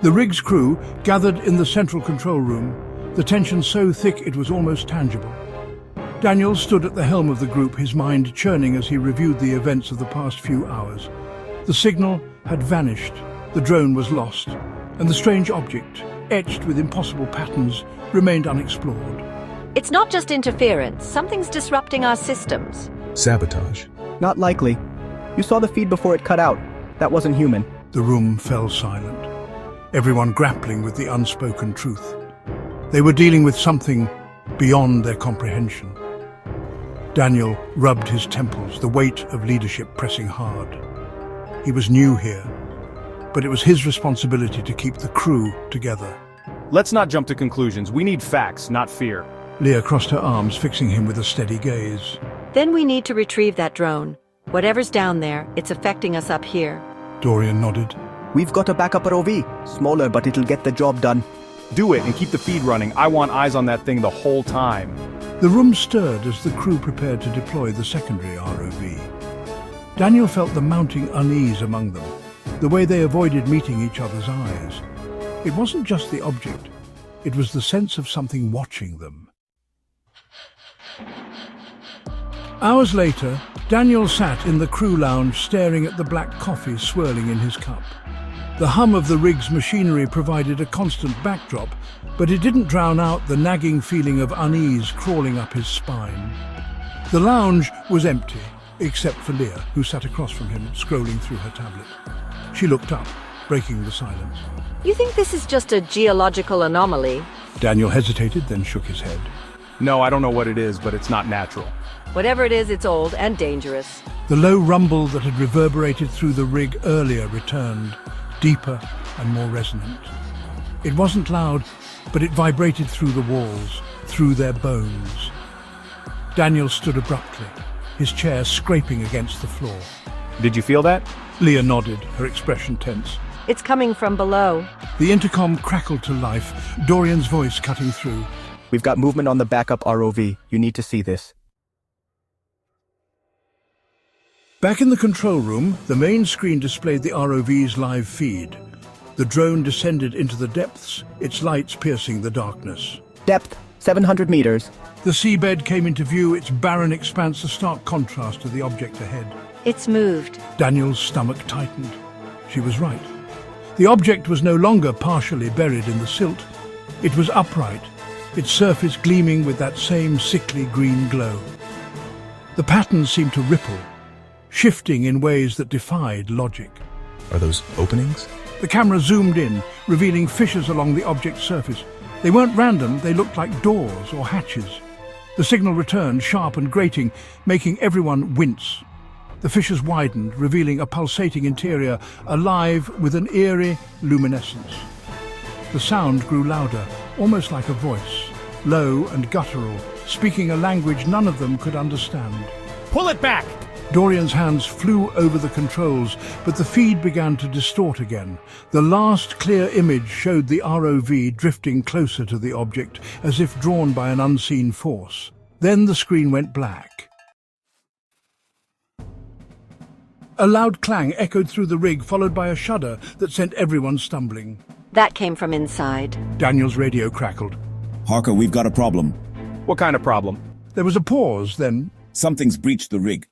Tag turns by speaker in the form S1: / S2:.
S1: The rig's crew gathered in the central control room, the tension so thick it was almost tangible. Daniel stood at the helm of the group, his mind churning as he reviewed the events of the past few hours. The signal had vanished, the drone was lost, and the strange object, etched with impossible patterns, remained unexplored.
S2: It's not just interference. Something's disrupting our systems.
S3: Sabotage.
S4: Not likely. You saw the feed before it cut out. That wasn't human.
S1: The room fell silent, everyone grappling with the unspoken truth. They were dealing with something beyond their comprehension. Daniel rubbed his temples, the weight of leadership pressing hard. He was new here, but it was his responsibility to keep the crew together.
S5: Let's not jump to conclusions. We need facts, not fear.
S1: Leah crossed her arms, fixing him with a steady gaze.
S2: Then we need to retrieve that drone. Whatever's down there, it's affecting us up here.
S1: Dorian nodded.
S4: We've got a backup ROV. Smaller, but it'll get the job done.
S5: Do it and keep the feed running. I want eyes on that thing the whole time.
S1: The room stirred as the crew prepared to deploy the secondary ROV. Daniel felt the mounting unease among them, the way they avoided meeting each other's eyes. It wasn't just the object, it was the sense of something watching them. Hours later, Daniel sat in the crew lounge staring at the black coffee swirling in his cup. The hum of the rig's machinery provided a constant backdrop, but it didn't drown out the nagging feeling of unease crawling up his spine. The lounge was empty, except for Leah, who sat across from him, scrolling through her tablet. She looked up, breaking the silence.
S2: You think this is just a geological anomaly?
S1: Daniel hesitated, then shook his head.
S5: No, I don't know what it is, but it's not natural.
S2: Whatever it is, it's old and dangerous.
S1: The low rumble that had reverberated through the rig earlier returned, deeper and more resonant. It wasn't loud, but it vibrated through the walls, through their bones. Daniel stood abruptly, his chair scraping against the floor.
S5: Did you feel that?
S1: Leah nodded, her expression tense.
S2: It's coming from below.
S1: The intercom crackled to life, Dorian's voice cutting through.
S4: We've got movement on the backup ROV. You need to see this.
S1: Back in the control room, the main screen displayed the ROV's live feed. The drone descended into the depths, its lights piercing the darkness.
S4: Depth, 700 meters.
S1: The seabed came into view, its barren expanse a stark contrast to the object ahead.
S2: It's moved.
S1: Daniel's stomach tightened. She was right. The object was no longer partially buried in the silt. It was upright, its surface gleaming with that same sickly green glow. The pattern seemed to ripple, shifting in ways that defied logic.
S3: Are those openings?
S1: The camera zoomed in, revealing fissures along the object's surface. They weren't random, they looked like doors or hatches. The signal returned, sharp and grating, making everyone wince. The fissures widened, revealing a pulsating interior, alive with an eerie luminescence. The sound grew louder, almost like a voice, low and guttural, speaking a language none of them could understand.
S5: Pull it back!
S1: Dorian's hands flew over the controls, but the feed began to distort again. The last clear image showed the ROV drifting closer to the object, as if drawn by an unseen force. Then the screen went black. A loud clang echoed through the rig, followed by a shudder that sent everyone stumbling.
S2: That came from inside.
S1: Daniel's radio crackled.
S6: Harker, we've got a problem.
S5: What kind of problem?
S1: There was a pause, then...
S6: Something's breached the rig.